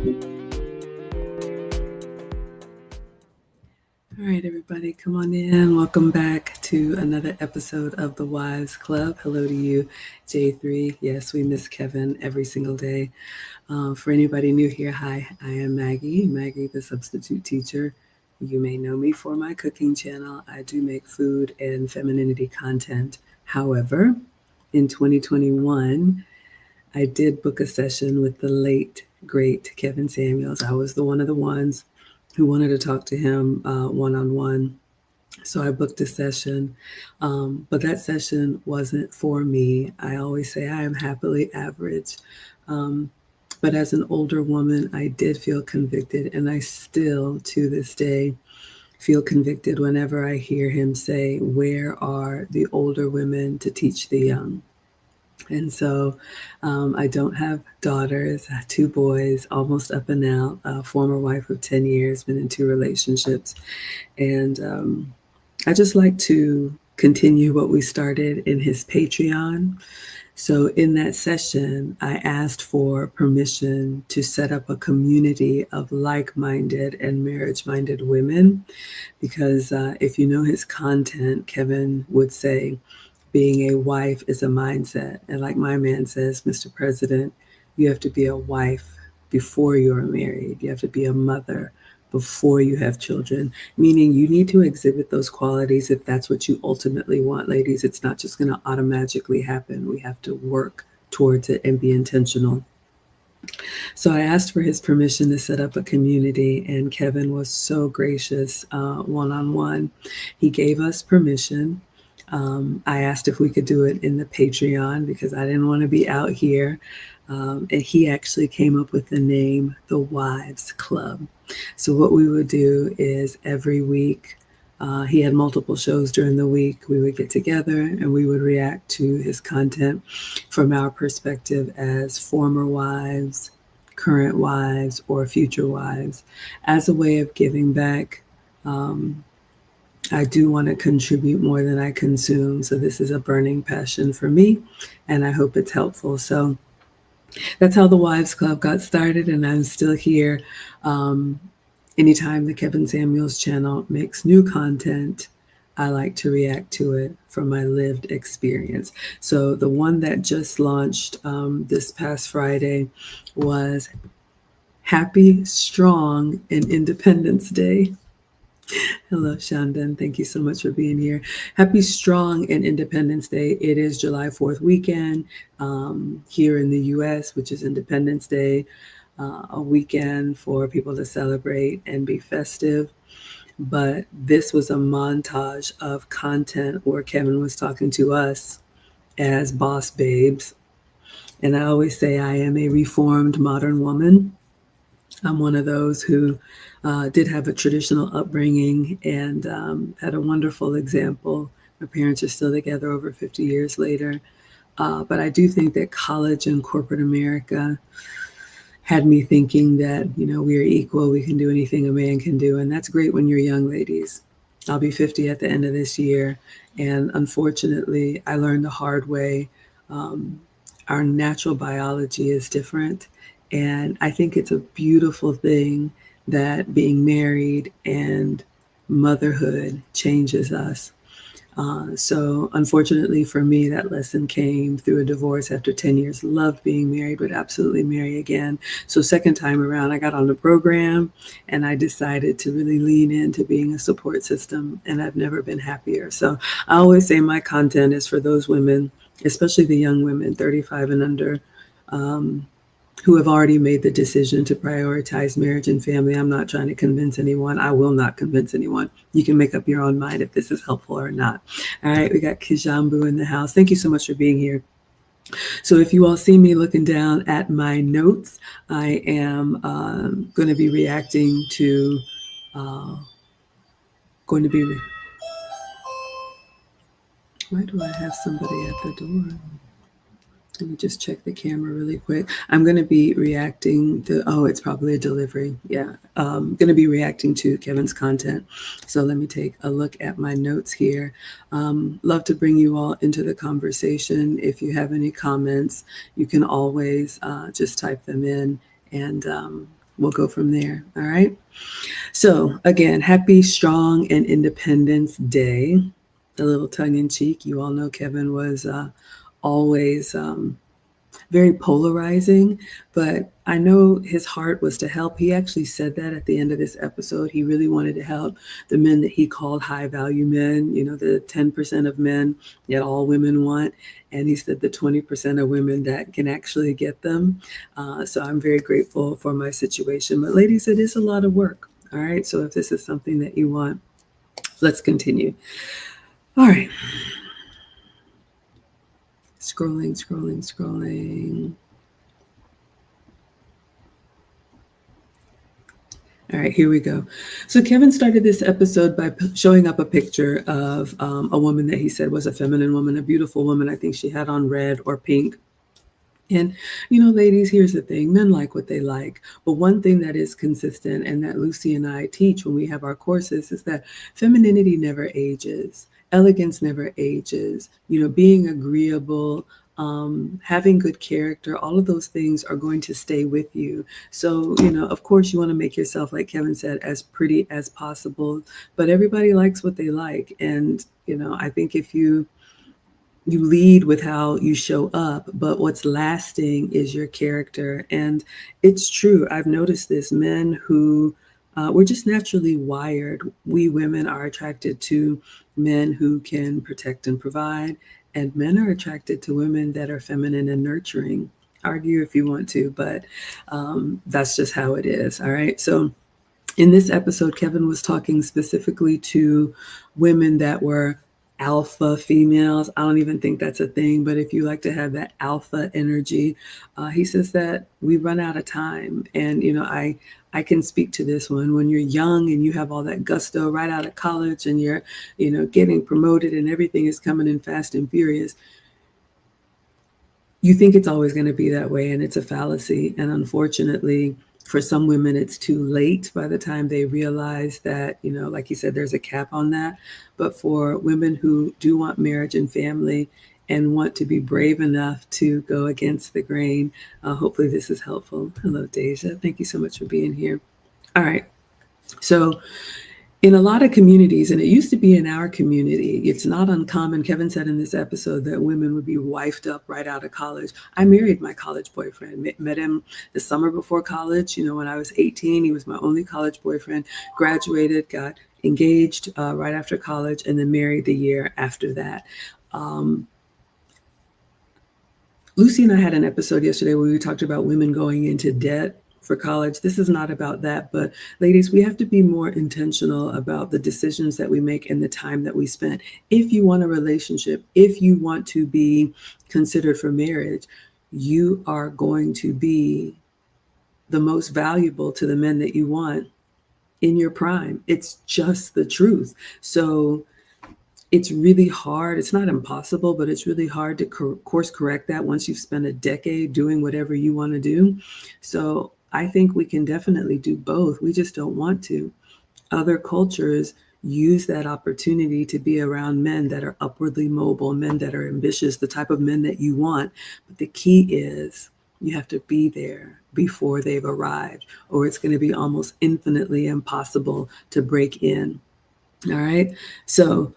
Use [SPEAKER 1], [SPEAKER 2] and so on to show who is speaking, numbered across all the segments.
[SPEAKER 1] All right, everybody, come on in. Welcome back to another episode of the Wives Club. Hello to you, J3. Yes, we miss Kevin every single day. For anybody new here, hi, I am Maggie, the substitute teacher. You may know me for my cooking channel. I do make food and femininity content. However, in 2021, I did book a session with the late, great Kevin Samuels. I was the one of the ones who wanted to talk to him one-on-one. So I booked a session, but that session wasn't for me. I always say I am happily average. Um, but as an older woman, I did feel convicted, and I still, to this day, feel convicted whenever I hear him say, "Where are the older women to teach the young?" And so I don't have daughters, I have two boys, almost up and out, a former wife of 10 years, been in two relationships. And I just like to continue what we started in his Patreon. So in that session, I asked for permission to set up a community of like-minded and marriage-minded women, because if you know his content, Kevin would say, being a wife is a mindset. And like my man says, Mr. President, you have to be a wife before you're married. You have to be a mother before you have children, meaning you need to exhibit those qualities if that's what you ultimately want, ladies. It's not just going to automatically happen. We have to work towards it and be intentional. So I asked for his permission to set up a community, and Kevin was so gracious one-on-one. He gave us permission. I asked if we could do it in the Patreon because I didn't want to be out here. And he actually came up with the name, the Wives Club. So what we would do is every week, he had multiple shows during the week. We would get together and we would react to his content from our perspective as former wives, current wives, or future wives, as a way of giving back. I do want to contribute more than I consume. So this is a burning passion for me, and I hope it's helpful. So that's how the Wives Club got started, and I'm still here. Anytime the Kevin Samuels channel makes new content, I like to react to it from my lived experience. So the one that just launched this past Friday was Happy, Strong, and Independence Day. Hello, Shandan. Thank you so much for being here. Happy Strong and Independence Day. It is July 4th weekend here in the U.S., which is Independence Day, a weekend for people to celebrate and be festive. But this was a montage of content where Kevin was talking to us as boss babes. And I always say I am a reformed modern woman. I'm one of those who did have a traditional upbringing and had a wonderful example. My parents are still together over 50 years later. But I do think that college and corporate America had me thinking that, we are equal, we can do anything a man can do. And that's great when you're young, ladies. I'll be 50 at the end of this year. And unfortunately, I learned the hard way. Our natural biology is different. And I think it's a beautiful thing that being married and motherhood changes us. So unfortunately for me, that lesson came through a divorce after 10 years. Loved being married, would absolutely marry again. So second time around, I got on the program and I decided to really lean into being a support system, and I've never been happier. So I always say my content is for those women, especially the young women, 35 and under, who have already made the decision to prioritize marriage and family. I'm not trying to convince anyone. I will not convince anyone. You can make up your own mind if this is helpful or not. All right, we got Kijambu in the house. Thank you so much for being here. So if you all see me looking down at my notes, I am going to be reacting to, why do I have somebody at the door? Let me just check the camera really quick. I'm going to be reacting to, it's probably a delivery. Yeah. Going to be reacting to Kevin's content. So let me take a look at my notes here. Love to bring you all into the conversation. If you have any comments, you can always just type them in, and we'll go from there. All right. So, again, happy, strong, and Independence Day. A little tongue in cheek. You all know Kevin was always very polarizing, but I know his heart was to help. He actually said that at the end of this episode. He really wanted to help the men that he called high value men, the 10% of men that all women want. And he said the 20% of women that can actually get them. So I'm very grateful for my situation. But ladies, it is a lot of work. All right. So if this is something that you want, let's continue. All right. Scrolling, scrolling, scrolling. All right, here we go. So Kevin started this episode by showing up a picture of a woman that he said was a feminine woman, a beautiful woman. I think she had on red or pink. And, ladies, here's the thing. Men like what they like. But one thing that is consistent and that Lucy and I teach when we have our courses is that femininity never ages. Elegance never ages. Being agreeable, having good character, all of those things are going to stay with you. So, of course, you want to make yourself, like Kevin said, as pretty as possible. But everybody likes what they like. And, I think if you lead with how you show up, but what's lasting is your character. And it's true. I've noticed this. Men who we're just naturally wired. We women are attracted to men who can protect and provide, and men are attracted to women that are feminine and nurturing. Argue if you want to, but that's just how it is. All right. So in this episode, Kevin was talking specifically to women that were alpha females. I don't even think that's a thing, but if you like to have that alpha energy, he says that we run out of time. And, I can speak to this one. When you're young and you have all that gusto right out of college and you're, getting promoted and everything is coming in fast and furious, you think it's always going to be that way, and it's a fallacy. And unfortunately, for some women, it's too late by the time they realize that, like you said, there's a cap on that. But for women who do want marriage and family and want to be brave enough to go against the grain, hopefully this is helpful. Hello, Deja. Thank you so much for being here. All right. So in a lot of communities, and it used to be in our community, it's not uncommon. Kevin said in this episode that women would be wifed up right out of college. I married my college boyfriend, met him the summer before college. When I was 18, he was my only college boyfriend, graduated, got engaged right after college, and then married the year after that. Lucy and I had an episode yesterday where we talked about women going into debt for college. This is not about that, but ladies, we have to be more intentional about the decisions that we make and the time that we spend. If you want a relationship, if you want to be considered for marriage, you are going to be the most valuable to the men that you want in your prime. It's just the truth. So it's really hard. It's not impossible, but it's really hard to course correct that once you've spent a decade doing whatever you want to do. So I think we can definitely do both. We just don't want to. Other cultures use that opportunity to be around men that are upwardly mobile, men that are ambitious, the type of men that you want. But the key is you have to be there before they've arrived, or it's going to be almost infinitely impossible to break in. All right. So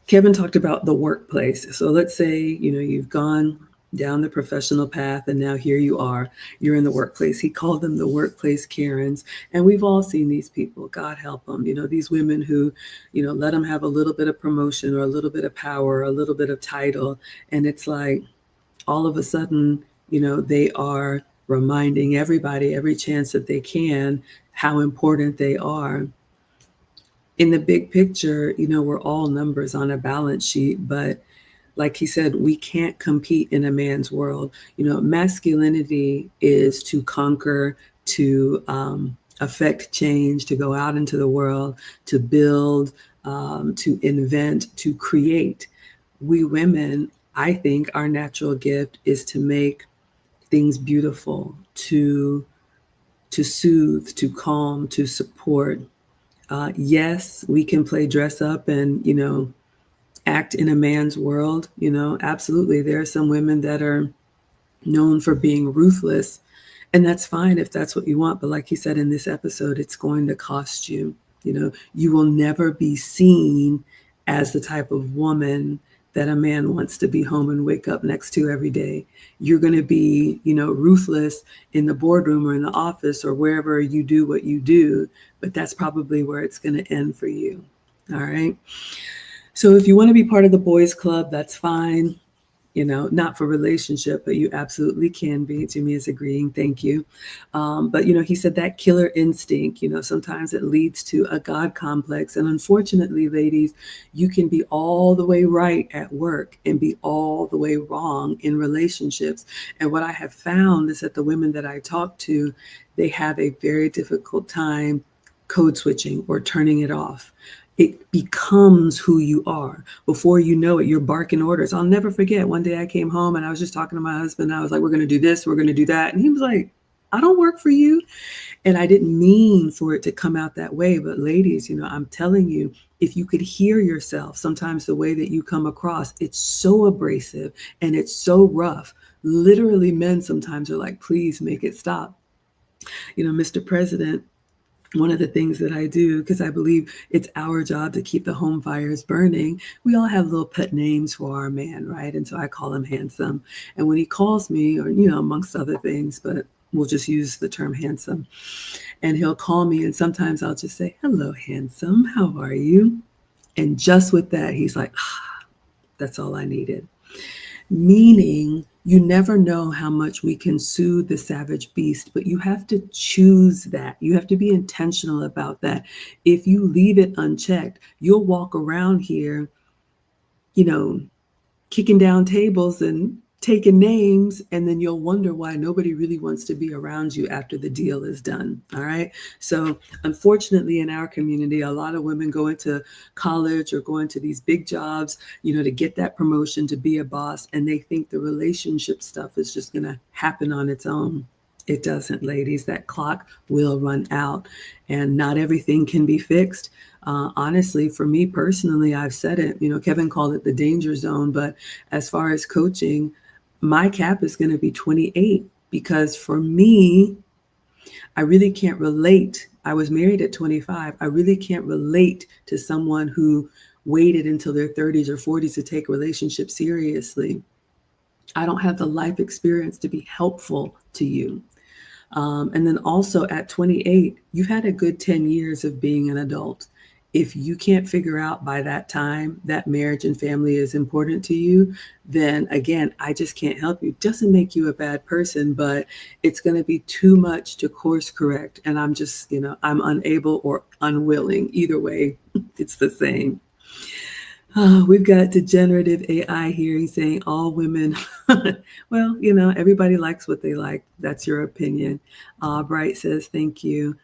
[SPEAKER 1] Kevin talked about the workplace. So let's say, you've gone down the professional path and now here you are, you're in the workplace. He called them the workplace Karens. And we've all seen these people, God help them, these women who, let them have a little bit of promotion or a little bit of power, or a little bit of title. And it's like all of a sudden, they are reminding everybody every chance that they can how important they are. In the big picture, we're all numbers on a balance sheet, but like he said, we can't compete in a man's world. Masculinity is to conquer, to affect change, to go out into the world, to build, to invent, to create. We women, I think our natural gift is to make things beautiful, to soothe, to calm, to support. Yes, we can play dress up and, act in a man's world. Absolutely. There are some women that are known for being ruthless And that's fine if that's what you want. But like he said in this episode, it's going to cost you. You know, you will never be seen as the type of woman that a man wants to be home and wake up next to every day. You're going to be, you know, ruthless in the boardroom or in the office or wherever you do what you do. But that's probably where it's going to end for you. All right. So if you want to be part of the boys club, that's fine. You know, not for relationship, but you absolutely can be. Jimmy is agreeing. Thank you. But, you know, he said that killer instinct, you know, sometimes it leads to a God complex. And unfortunately, ladies, you can be all the way right at work and be all the way wrong in relationships. And what I have found is that the women that I talk to, they have a very difficult time code switching or turning it off. It becomes who you are. Before you know it, you're barking orders. I'll never forget one day I came home and I was just talking to my husband. I was like, we're going to do this, we're going to do that. And he was like, I don't work for you. And I didn't mean for it to come out that way. But ladies, you know, I'm telling you, if you could hear yourself, sometimes the way that you come across, it's so abrasive and it's so rough. Literally, men sometimes are like, please make it stop. You know, Mr. President, one of the things that I do, because I believe it's our job to keep the home fires burning, we all have little pet names for our man, right? And so I call him handsome. And when he calls me, or, you know, amongst other things, but we'll just use the term handsome, and he'll call me, and sometimes I'll just say, hello, handsome, how are you? And just with that, he's like, ah, that's all I needed. Meaning, you never know how much we can soothe the savage beast, but you have to choose that. You have to be intentional about that. If you leave it unchecked, you'll walk around here, you know, kicking down tables and taking names, and then you'll wonder why nobody really wants to be around you after the deal is done. All right. So unfortunately, in our community, a lot of women go into college or go into these big jobs, you know, to get that promotion, to be a boss, and they think the relationship stuff is just going to happen on its own. It doesn't, ladies. That clock will run out, and not everything can be fixed. Honestly, for me personally, I've said it, you know, Kevin called it the danger zone, but as far as coaching, my cap is going to be 28, because for me, I really can't relate. I was married at 25. I really can't relate to someone who waited until their 30s or 40s to take a relationship seriously. I don't have the life experience to be helpful to you. And then also at 28, you've had a good 10 years of being an adult. If you can't figure out by that time that marriage and family is important to you, then again, I just can't help you. It doesn't make you a bad person, but it's going to be too much to course correct. And I'm just, you know, I'm unable or unwilling. Either way, it's the same. We've got degenerative AI here saying all women. Well, you know, everybody likes what they like. That's your opinion. Bright says, thank you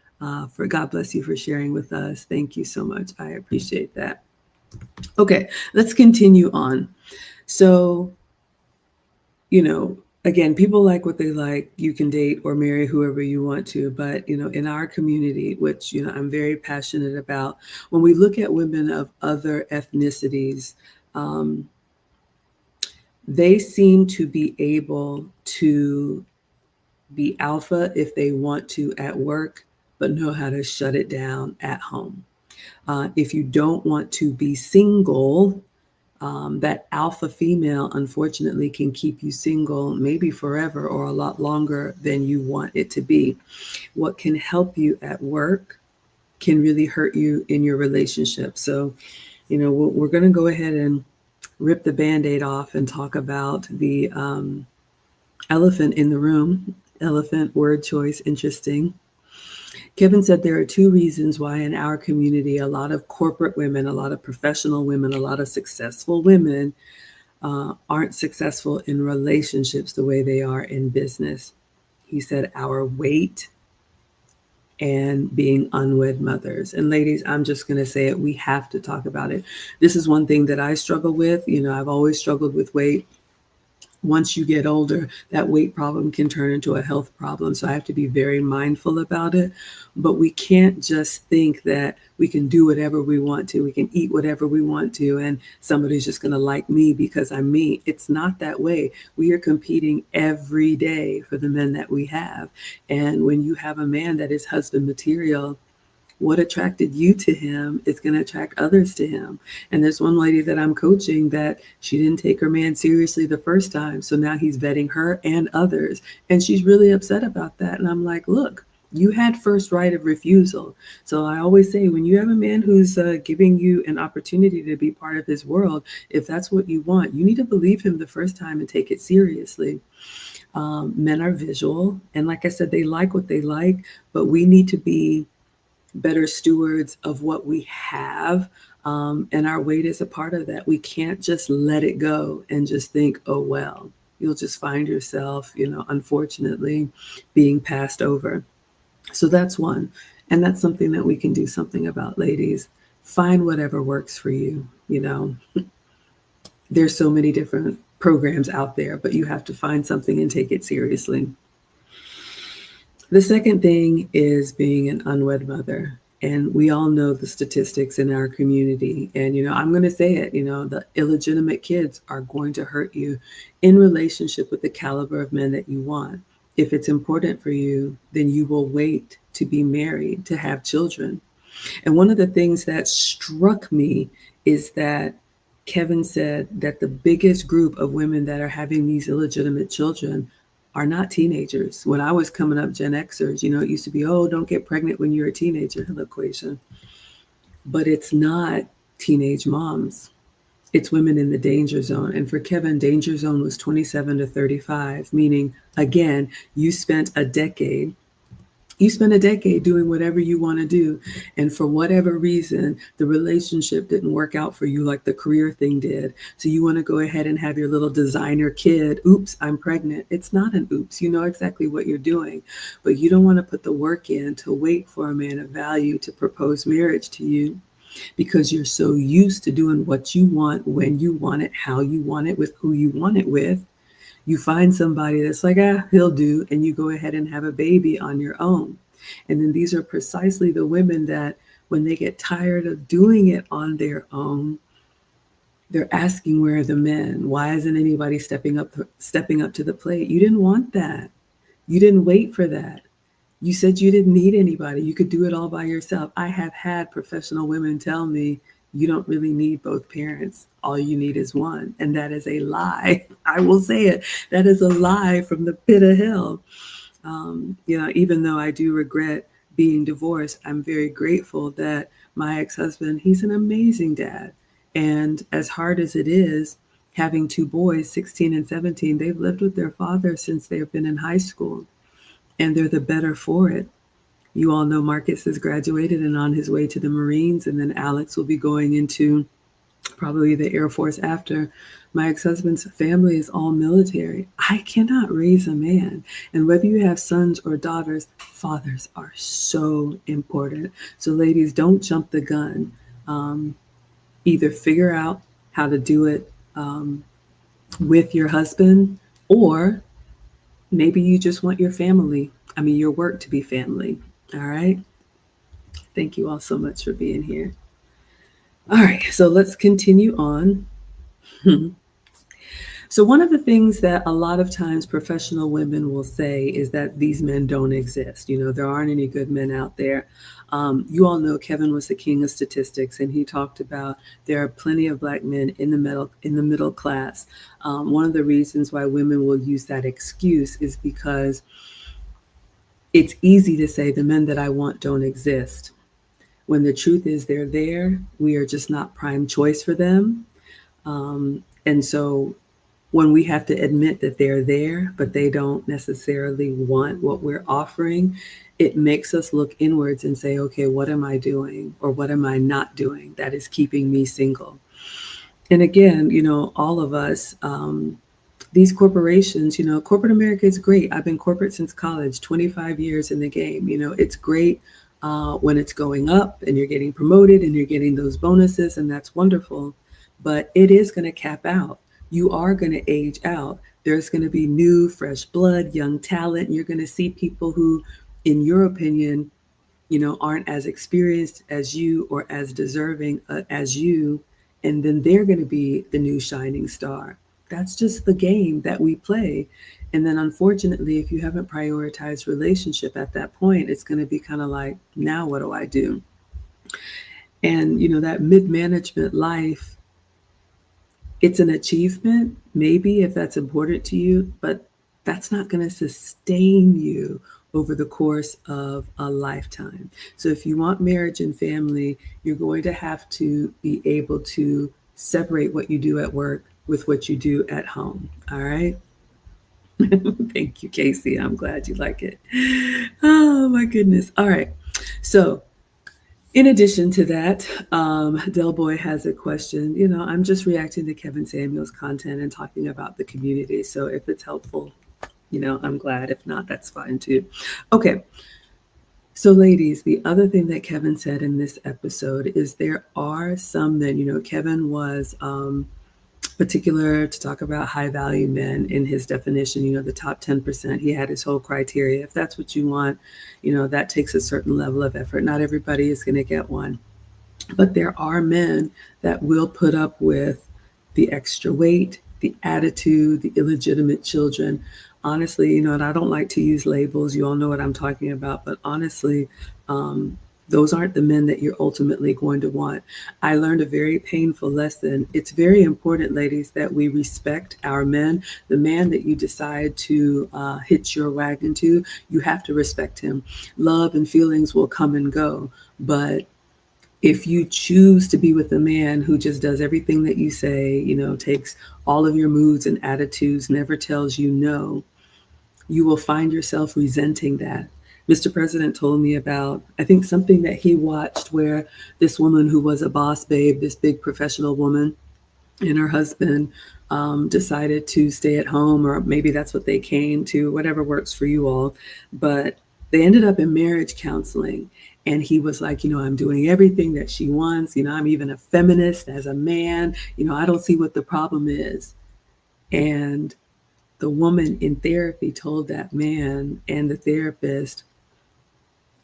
[SPEAKER 1] for God bless you for sharing with us. Thank you so much. I appreciate that. Okay, let's continue on. So, you know, again, people like what they like. You can date or marry whoever you want to. But, you know, in our community, which, you know, I'm very passionate about, when we look at women of other ethnicities, they seem to be able to be alpha if they want to at work, but know how to shut it down at home. If you don't want to be single, that alpha female, unfortunately, can keep you single maybe forever or a lot longer than you want it to be. What can help you at work can really hurt you in your relationship. So, you know, we're going to go ahead and rip the Band-Aid off and talk about the elephant in the room. Elephant, word choice, interesting. Kevin said there are two reasons why in our community, a lot of corporate women, a lot of professional women, a lot of successful women aren't successful in relationships the way they are in business. He said our weight and being unwed mothers. And ladies, I'm just going to say it. We have to talk about it. This is one thing that I struggle with. You know, I've always struggled with weight. once you get older, that weight problem can turn into a health problem. So I have to be very mindful about it. But we can't just think that we can do whatever we want to, we can eat whatever we want to, and somebody's just going to like me because I'm me. It's not that way. We are competing every day for the men that we have. And when you have a man that is husband material, what attracted you to him is going to attract others to him. And there's one lady that I'm coaching that she didn't take her man seriously the first time. So now he's vetting her and others. And she's really upset about that. And I'm like, look, you had first right of refusal. So I always say, when you have a man who's giving you an opportunity to be part of his world, if that's what you want, you need to believe him the first time and take it seriously. Men are visual. And like I said, they like what they like, but we need to be better stewards of what we have. And our weight is a part of that. We can't just let it go and just think, oh, well, you'll just find yourself, unfortunately being passed over. So that's one. And that's something that we can do something about, ladies. Find whatever works for you. There's so many different programs out there, but you have to find something and take it seriously. The second thing is being an unwed mother. And we all know the statistics in our community. And, I'm going to say it, the illegitimate kids are going to hurt you in relationship with the caliber of men that you want. If it's important for you, then you will wait to be married, to have children. And one of the things that struck me is that Kevin said that the biggest group of women that are having these illegitimate children are not teenagers. When I was coming up, Gen Xers, it used to be, oh, don't get pregnant when you're a teenager, equation. But it's not teenage moms. It's women in the danger zone. And for Kevin, danger zone was 27 to 35, meaning, again, you spent a decade doing whatever you want to do. And for whatever reason, the relationship didn't work out for you like the career thing did. So you want to go ahead and have your little designer kid. Oops, I'm pregnant. It's not an oops. You know exactly what you're doing. But you don't want to put the work in to wait for a man of value to propose marriage to you, because you're so used to doing what you want, when you want it, how you want it, with who you want it with. You find somebody that's like, he'll do, and you go ahead and have a baby on your own. And then these are precisely the women that, when they get tired of doing it on their own, they're asking, where are the men? Why isn't anybody stepping up to the plate? You didn't want that. You didn't wait for that. You said you didn't need anybody. You could do it all by yourself. I have had professional women tell me, you don't really need both parents. All you need is one. And that is a lie. I will say it. That is a lie from the pit of hell. Even though I do regret being divorced, I'm very grateful that my ex-husband, he's an amazing dad. And as hard as it is, having two boys, 16 and 17, they've lived with their father since they've been in high school. And they're the better for it. You all know Marcus has graduated and on his way to the Marines, and then Alex will be going into probably the Air Force after. My ex-husband's family is all military. I cannot raise a man. And whether you have sons or daughters, fathers are so important. So ladies, don't jump the gun. Either figure out how to do it with your husband, or maybe you just want your work to be family. All right. Thank you all so much for being here. All right. So let's continue on. So one of the things that a lot of times professional women will say is that these men don't exist. There aren't any good men out there. You all know Kevin was the king of statistics, and he talked about there are plenty of Black men in the middle class. One of the reasons why women will use that excuse is because it's easy to say the men that I want don't exist, when the truth is they're there. We are just not prime choice for them. And so when we have to admit that they're there, but they don't necessarily want what we're offering, it makes us look inwards and say, okay, what am I doing, or what am I not doing that is keeping me single? And again, all of us, these corporations, corporate America is great. I've been corporate since college, 25 years in the game. It's great when it's going up and you're getting promoted and you're getting those bonuses, and that's wonderful. But it is going to cap out you are going to age out. There's going to be new, fresh blood, young talent. You're going to see people who, in your opinion, aren't as experienced as you or as deserving as you. And then they're going to be the new shining star. That's just the game that we play. And then, unfortunately, if you haven't prioritized relationship at that point, it's going to be kind of like, now what do I do? And, that mid management life, it's an achievement, maybe if that's important to you, but that's not going to sustain you over the course of a lifetime. So, if you want marriage and family, you're going to have to be able to separate what you do at work with what you do at home. All right. Thank you, Casey. I'm glad you like it. Oh, my goodness. All right. So, in addition to that, Del Boy has a question. I'm just reacting to Kevin Samuel's content and talking about the community. So if it's helpful, I'm glad. If not, that's fine too. Okay. So, ladies, the other thing that Kevin said in this episode is there are some men, Kevin was particular to talk about high value men in his definition, the top 10%. He had his whole criteria. If that's what you want, that takes a certain level of effort. Not everybody is going to get one. But there are men that will put up with the extra weight, the attitude, the illegitimate children. Honestly, and I don't like to use labels. You all know what I'm talking about. But honestly, those aren't the men that you're ultimately going to want. I learned a very painful lesson. It's very important, ladies, that we respect our men. The man that you decide to hitch your wagon to, you have to respect him. Love and feelings will come and go. But if you choose to be with a man who just does everything that you say, takes all of your moods and attitudes, never tells you no, you will find yourself resenting that. Mr. President told me about, I think, something that he watched where this woman who was a boss babe, this big professional woman, and her husband decided to stay at home, or maybe that's what they came to, whatever works for you all. But they ended up in marriage counseling. And he was like, I'm doing everything that she wants. I'm even a feminist as a man. I don't see what the problem is. And the woman in therapy told that man and the therapist,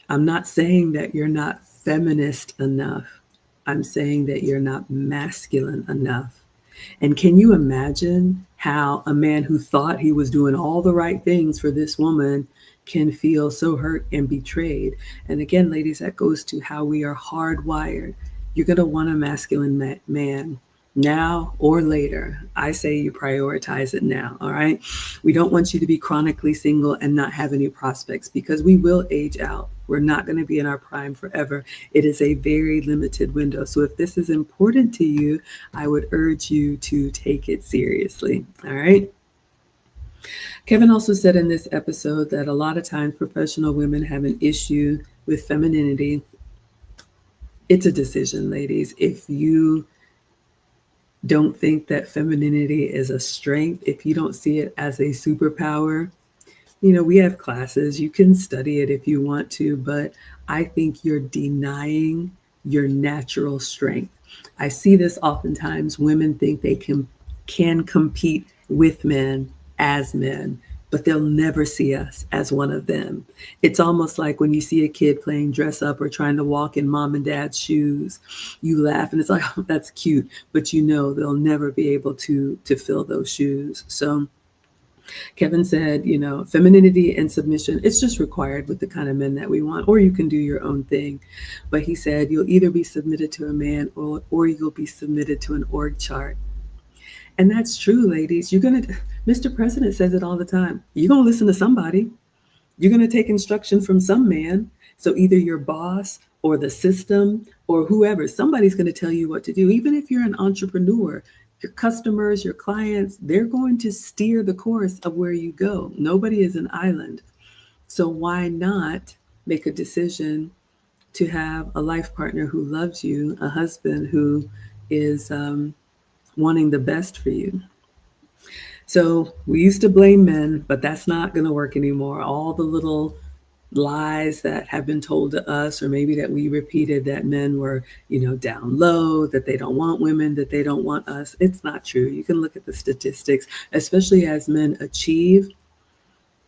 [SPEAKER 1] I'm not saying that you're not feminist enough. I'm saying that you're not masculine enough. And can you imagine how a man who thought he was doing all the right things for this woman can feel so hurt and betrayed? And again, ladies, that goes to how we are hardwired. You're going to want a masculine man now or later. I say you prioritize it now, all right? We don't want you to be chronically single and not have any prospects, because we will age out. We're not going to be in our prime forever. It is a very limited window. So if this is important to you, I would urge you to take it seriously, all right? Kevin also said in this episode that a lot of times professional women have an issue with femininity. It's a decision, ladies. If you don't think that femininity is a strength, if you don't see it as a superpower, we have classes. You can study it if you want to, but I think you're denying your natural strength. I see this oftentimes. Women think they can compete with men as men, but they'll never see us as one of them. It's almost like when you see a kid playing dress up or trying to walk in mom and dad's shoes, you laugh and it's like, oh, that's cute, but they'll never be able to fill those shoes. So Kevin said, femininity and submission, it's just required with the kind of men that we want, or you can do your own thing. But he said, you'll either be submitted to a man or you'll be submitted to an org chart. And that's true, ladies. Mr. President says it all the time. You're going to listen to somebody. You're going to take instruction from some man. So either your boss or the system or whoever, somebody's going to tell you what to do. Even if you're an entrepreneur, your customers, your clients, they're going to steer the course of where you go. Nobody is an island. So why not make a decision to have a life partner who loves you, a husband who is wanting the best for you? So we used to blame men, but that's not going to work anymore. All the little lies that have been told to us, or maybe that we repeated, that men were, down low, that they don't want women, that they don't want us. It's not true. You can look at the statistics, especially as men achieve.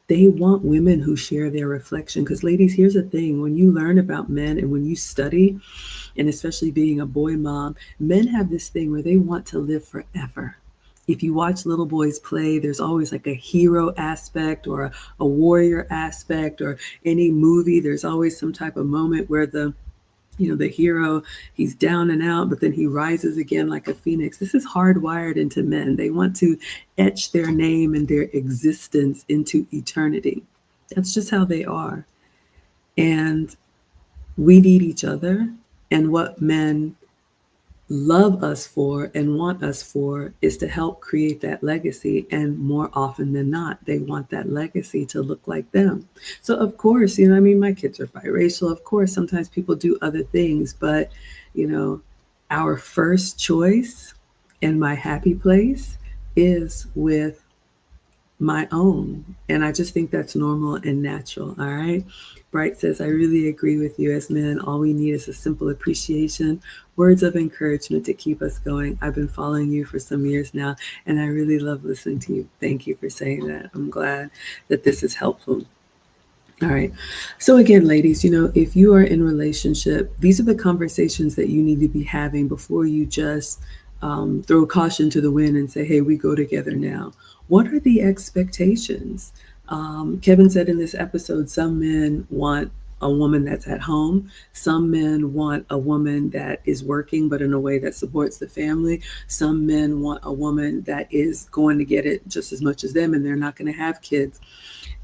[SPEAKER 1] They want women who share their reflection. Because, ladies, here's the thing: when you learn about men and when you study, and especially being a boy mom, men have this thing where they want to live forever. If you watch little boys play, there's always like a hero aspect or a warrior aspect, or any movie, there's always some type of moment where the hero, he's down and out, but then he rises again like a phoenix. This is hardwired into men. They want to etch their name and their existence into eternity. That's just how they are. And we need each other. And what men love us for and want us for is to help create that legacy. And more often than not, they want that legacy to look like them. So of course, my kids are biracial. Of course, sometimes people do other things, but our first choice and my happy place is with my own. And I just think that's normal and natural. All right. Bright says, I really agree with you. As men, all we need is a simple appreciation, words of encouragement to keep us going. I've been following you for some years now, and I really love listening to you. Thank you for saying that. I'm glad that this is helpful. All right. So again, ladies, if you are in a relationship, these are the conversations that you need to be having before you just throw caution to the wind and say, hey, we go together now. What are the expectations? Kevin said in this episode, some men want a woman that's at home. Some men want a woman that is working, but in a way that supports the family. Some men want a woman that is going to get it just as much as them, and they're not going to have kids.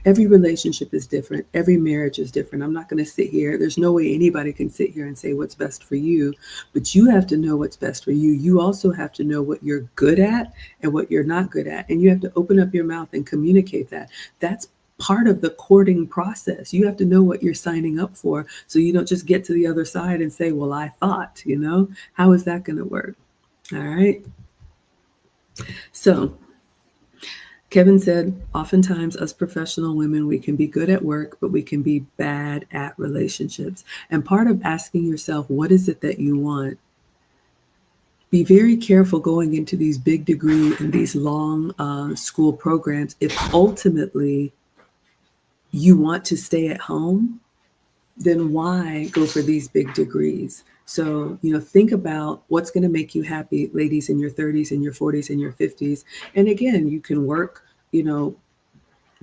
[SPEAKER 1] Every relationship is different. Every marriage is different. I'm not going to sit here. There's no way anybody can sit here and say what's best for you, but you have to know what's best for you. You also have to know what you're good at and what you're not good at. And you have to open up your mouth and communicate that. That's part of the courting process. You have to know what you're signing up for, so you don't just get to the other side and say, well, I thought, how is that going to work? All right. So Kevin said, oftentimes us professional women, we can be good at work, but we can be bad at relationships. And part of asking yourself, what is it that you want? Be very careful going into these big degree and these long school programs. If ultimately you want to stay at home, then why go for these big degrees? So, think about what's going to make you happy, ladies, in your 30s and your 40s and your 50s. And again, you can work,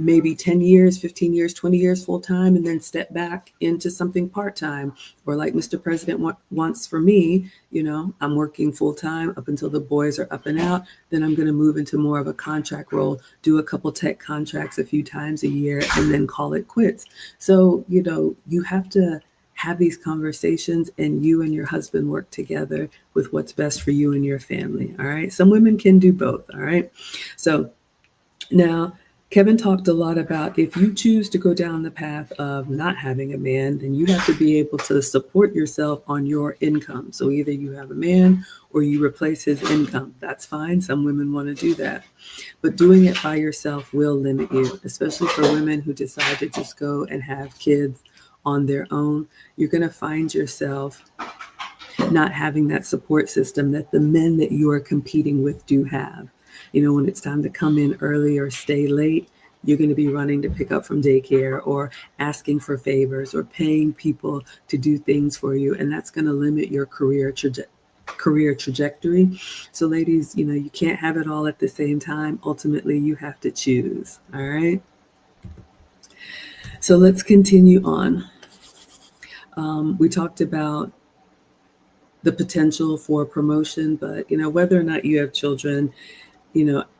[SPEAKER 1] maybe 10 years, 15 years, 20 years full time, and then step back into something part time. Or like Mr. President wants for me, I'm working full time up until the boys are up and out. Then I'm going to move into more of a contract role, do a couple tech contracts a few times a year, and then call it quits. So, you have to have these conversations, and you and your husband work together with what's best for you and your family. All right. Some women can do both. All right. So now, Kevin talked a lot about, if you choose to go down the path of not having a man, then you have to be able to support yourself on your income. So either you have a man or you replace his income. That's fine. Some women want to do that. But doing it by yourself will limit you, especially for women who decide to just go and have kids on their own. You're going to find yourself not having that support system that the men that you are competing with do have. When it's time to come in early or stay late, you're going to be running to pick up from daycare or asking for favors or paying people to do things for you. And that's going to limit your career trajectory. So ladies, you can't have it all at the same time. Ultimately, you have to choose. All right. So let's continue on. We talked about the potential for promotion, but, whether or not you have children,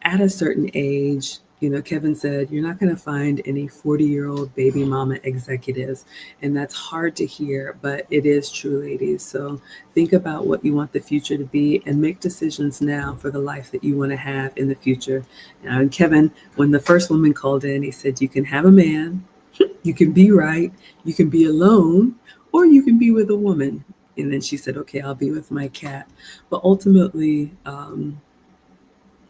[SPEAKER 1] at a certain age, Kevin said, you're not going to find any 40-year-old baby mama executives. And that's hard to hear, but it is true, ladies. So think about what you want the future to be and make decisions now for the life that you want to have in the future. And Kevin, when the first woman called in, he said, you can have a man, you can be right, you can be alone, or you can be with a woman. And then she said, okay, I'll be with my cat. But ultimately,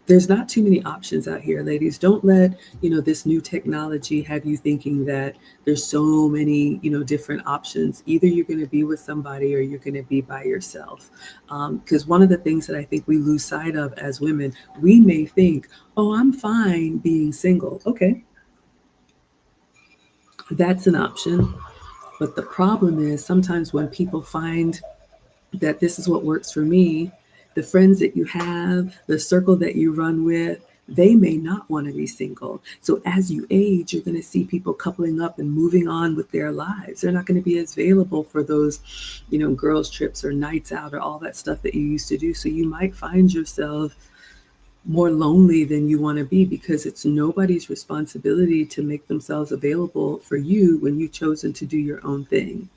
[SPEAKER 1] there's not too many options out here, ladies. Don't let, this new technology have you thinking that there's so many, different options. Either you're going to be with somebody or you're going to be by yourself. Because one of the things that I think we lose sight of as women, we may think, oh, I'm fine being single. Okay, that's an option. But the problem is sometimes when people find that this is what works for me, the friends that you have, the circle that you run with, they may not want to be single. So as you age, you're going to see people coupling up and moving on with their lives. They're not going to be as available for those, girls' trips or nights out or all that stuff that you used to do. So you might find yourself more lonely than you want to be because it's nobody's responsibility to make themselves available for you when you've chosen to do your own thing.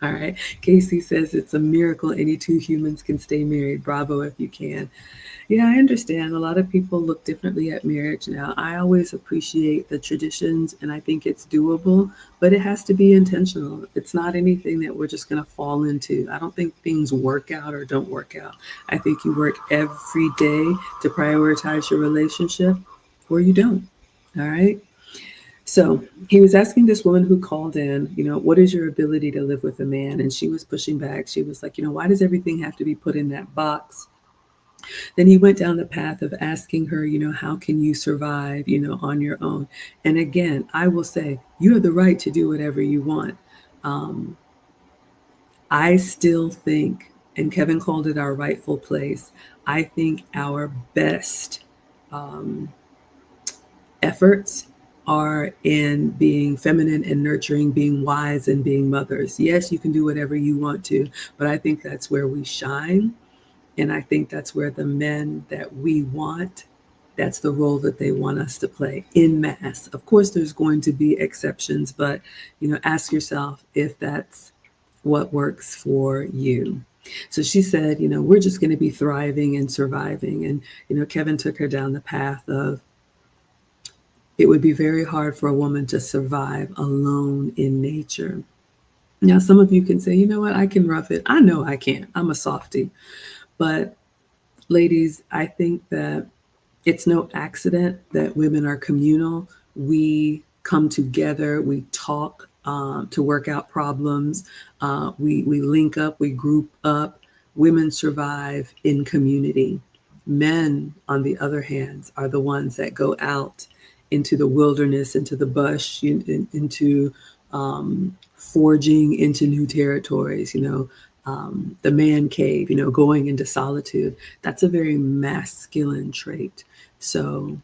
[SPEAKER 1] All right. Casey says it's a miracle any two humans can stay married. Bravo if you can. Yeah, I understand. A lot of people look differently at marriage now. I always appreciate the traditions and I think it's doable, but it has to be intentional. It's not anything that we're just going to fall into. I don't think things work out or don't work out. I think you work every day to prioritize your relationship or you don't. All right. So he was asking this woman who called in, what is your ability to live with a man? And she was pushing back. She was like, why does everything have to be put in that box? Then he went down the path of asking her, how can you survive, on your own? And again, I will say, you have the right to do whatever you want. Um, I still think, and Kevin called it our rightful place, I think our best um, efforts are in being feminine and nurturing, being wise and being mothers. Yes, you can do whatever you want to, but I think that's where we shine. And I think that's where the men that we want, that's the role that they want us to play in mass. Of course, there's going to be exceptions, but, ask yourself if that's what works for you. So she said, we're just going to be thriving and surviving. And, Kevin took her down the path of it would be very hard for a woman to survive alone in nature. Now, some of you can say, you know what, I can rough it. I know I can. I'm a softie. But ladies, I think that it's no accident that women are communal. We come together, we talk to work out problems, we link up, we group up. Women survive in community. Men, on the other hand, are the ones that go out into the wilderness, into the bush, into forging into new territories, the man cave, going into solitude. That's a very masculine trait. So,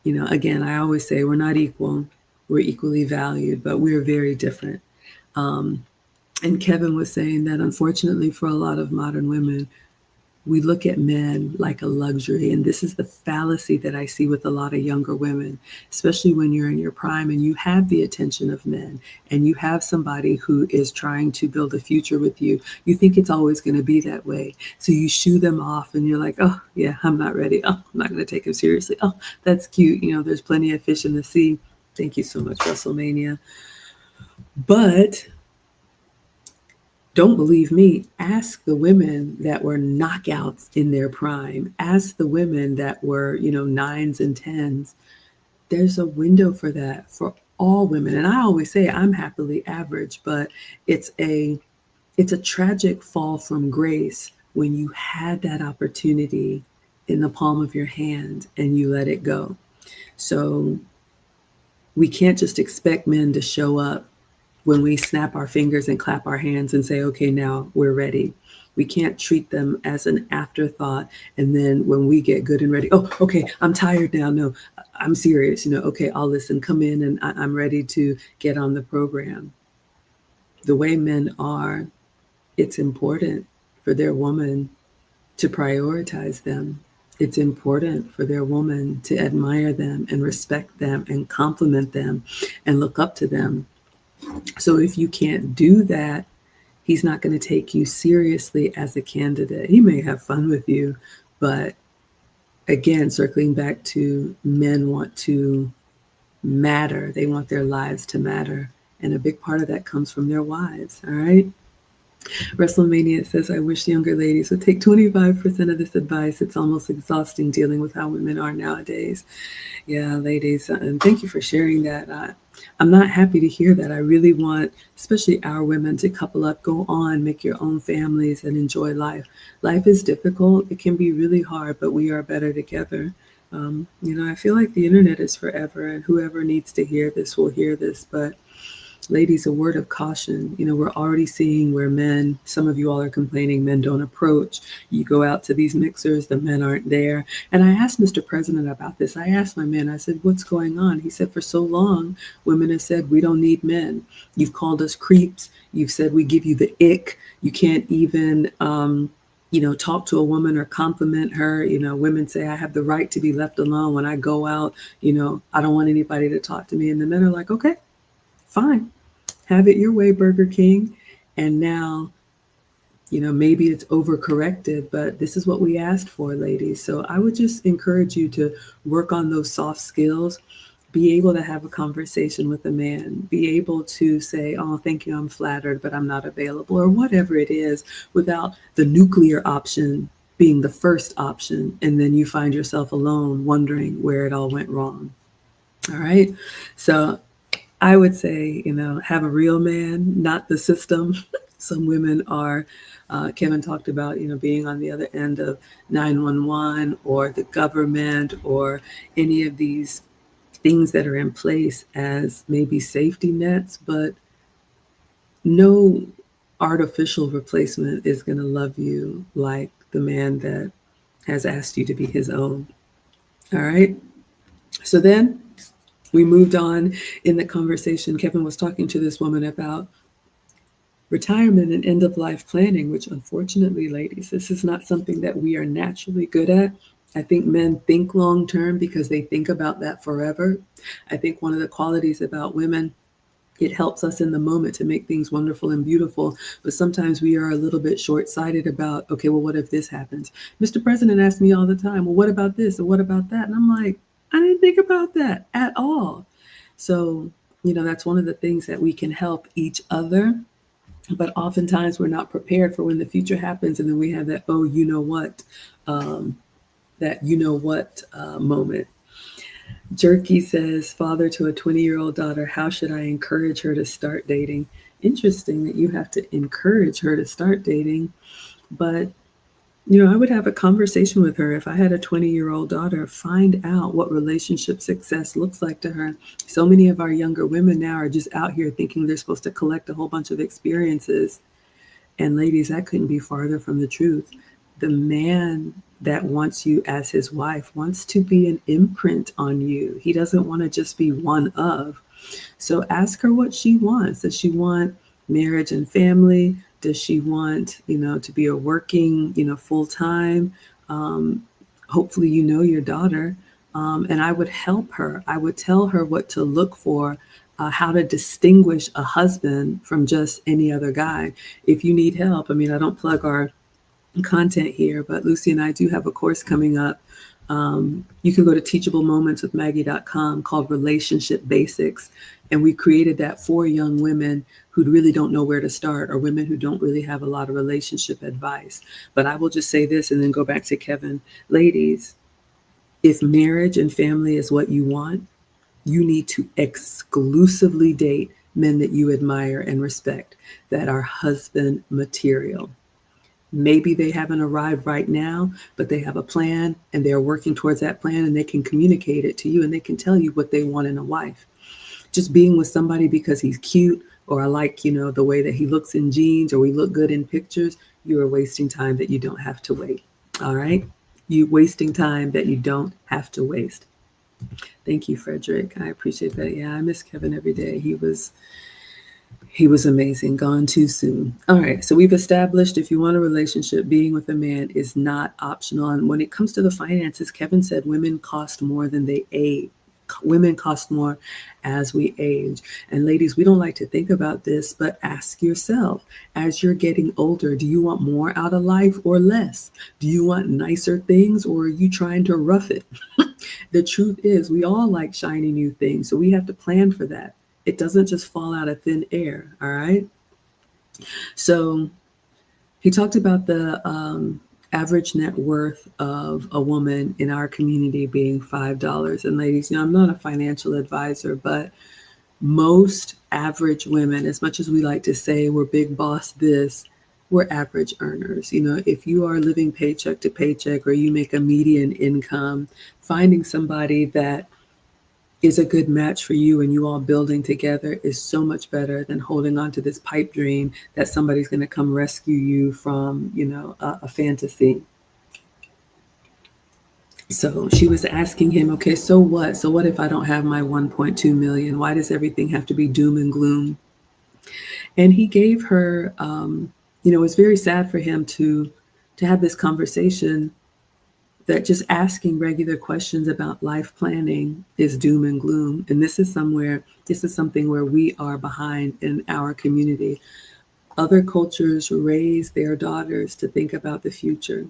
[SPEAKER 1] again, I always say we're not equal. We're equally valued, but we're very different. Um, and Kevin was saying that unfortunately for a lot of modern women, we look at men like a luxury. And this is the fallacy that I see with a lot of younger women, especially when you're in your prime and you have the attention of men and you have somebody who is trying to build a future with you. You think it's always going to be that way. So you shoo them off and you're like, oh, yeah, I'm not ready. Oh, I'm not going to take him seriously. Oh, that's cute. There's plenty of fish in the sea. Thank you so much, WrestleMania. But don't believe me. Ask the women that were knockouts in their prime. Ask the women that were, nines and tens. There's a window for that for all women. And I always say I'm happily average, but it's a tragic fall from grace when you had that opportunity in the palm of your hand and you let it go. So we can't just expect men to show up when we snap our fingers and clap our hands and say, okay, now we're ready. We can't treat them as an afterthought. And then when we get good and ready, oh, okay, I'm tired now. No, I'm serious. Okay, I'll listen, come in and I'm ready to get on the program. The way men are, it's important for their woman to prioritize them. It's important for their woman to admire them and respect them and compliment them and look up to them. So if you can't do that, he's not going to take you seriously as a candidate. He may have fun with you, but again, circling back to men want to matter. They want their lives to matter. And a big part of that comes from their wives. All right. WrestleMania says, I wish younger ladies would take 25% of this advice. It's almost exhausting dealing with how women are nowadays. Yeah, ladies, and thank you for sharing that. I'm not happy to hear that. I really want, especially our women, to couple up, go on, make your own families, and enjoy life. Life is difficult. It can be really hard, but we are better together. I feel like the internet is forever, and whoever needs to hear this will hear this. But ladies, a word of caution. We're already seeing where men, some of you all are complaining, men don't approach. You go out to these mixers, the men aren't there. And I asked Mr. President about this. I asked my man, I said, what's going on? He said, for so long, women have said, we don't need men. You've called us creeps. You've said we give you the ick. You can't even, talk to a woman or compliment her. Women say, I have the right to be left alone when I go out. I don't want anybody to talk to me. And the men are like, okay, fine, have it your way, Burger King. And now, maybe it's overcorrected, but this is what we asked for, ladies. So I would just encourage you to work on those soft skills, be able to have a conversation with a man, be able to say, oh, thank you, I'm flattered, but I'm not available, or whatever it is, without the nuclear option being the first option. And then you find yourself alone wondering where it all went wrong. All right. So I would say, have a real man, not the system. Some women are, Kevin talked about, being on the other end of 911 or the government or any of these things that are in place as maybe safety nets, but no artificial replacement is going to love you like the man that has asked you to be his own. All right. So then we moved on in the conversation. Kevin was talking to this woman about retirement and end of life planning, which unfortunately, ladies, this is not something that we are naturally good at. I think men think long term because they think about that forever. I think one of the qualities about women, it helps us in the moment to make things wonderful and beautiful. But sometimes we are a little bit short sighted about, okay, well, what if this happens? Mr. President asks me all the time, well, what about this? Or what about that? And I'm like, I didn't think about that at all. So, that's one of the things that we can help each other. But oftentimes we're not prepared for when the future happens. And then we have that, oh, um, moment. Jerky says, father to a 20-year-old daughter, how should I encourage her to start dating? Interesting that you have to encourage her to start dating. But, I would have a conversation with her. If I had a 20-year-old daughter, find out what relationship success looks like to her. So many of our younger women now are just out here thinking they're supposed to collect a whole bunch of experiences. And ladies, that couldn't be farther from the truth. The man that wants you as his wife wants to be an imprint on you. He doesn't want to just be one of. So ask her what she wants. Does she want marriage and family? Does she want, to be a working, full time? Hopefully, your daughter. And I would help her. I would tell her what to look for, how to distinguish a husband from just any other guy. If you need help, I don't plug our content here, but Lucy and I do have a course coming up. You can go to teachablemomentswithmaggie.com called Relationship Basics. And we created that for young women who really don't know where to start, or women who don't really have a lot of relationship advice. But I will just say this and then go back to Kevin. Ladies, if marriage and family is what you want, you need to exclusively date men that you admire and respect, that are husband material. Maybe they haven't arrived right now, but they have a plan and they're working towards that plan, and they can communicate it to you and they can tell you what they want in a wife. Just being with somebody because he's cute, or I like, the way that he looks in jeans, or we look good in pictures, you are wasting time that you don't have to wait. All right? You wasting time that you don't have to waste. Thank you, Frederick. I appreciate that. Yeah, I miss Kevin every day. He was amazing, gone too soon. All right, so we've established if you want a relationship, being with a man is not optional. And when it comes to the finances, Kevin said women cost more than they age. Women cost more as we age. And ladies, we don't like to think about this, but ask yourself, as you're getting older, do you want more out of life or less? Do you want nicer things, or are you trying to rough it? The truth is, we all like shiny new things, so we have to plan for that. It doesn't just fall out of thin air, all right? So He talked about the average net worth of a woman in our community being $5. And ladies, I'm not a financial advisor, but most average women, as much as we like to say we're big boss this, we're average earners. If you are living paycheck to paycheck or you make a median income, finding somebody that is a good match for you and you all building together is so much better than holding on to this pipe dream that somebody's going to come rescue you from, a fantasy. So she was asking him, okay, so what? So what if I don't have my 1.2 million? Why does everything have to be doom and gloom? And he gave her, it was very sad for him to have this conversation that just asking regular questions about life planning is doom and gloom. And this is something where we are behind in our community. Other cultures raise their daughters to think about the future.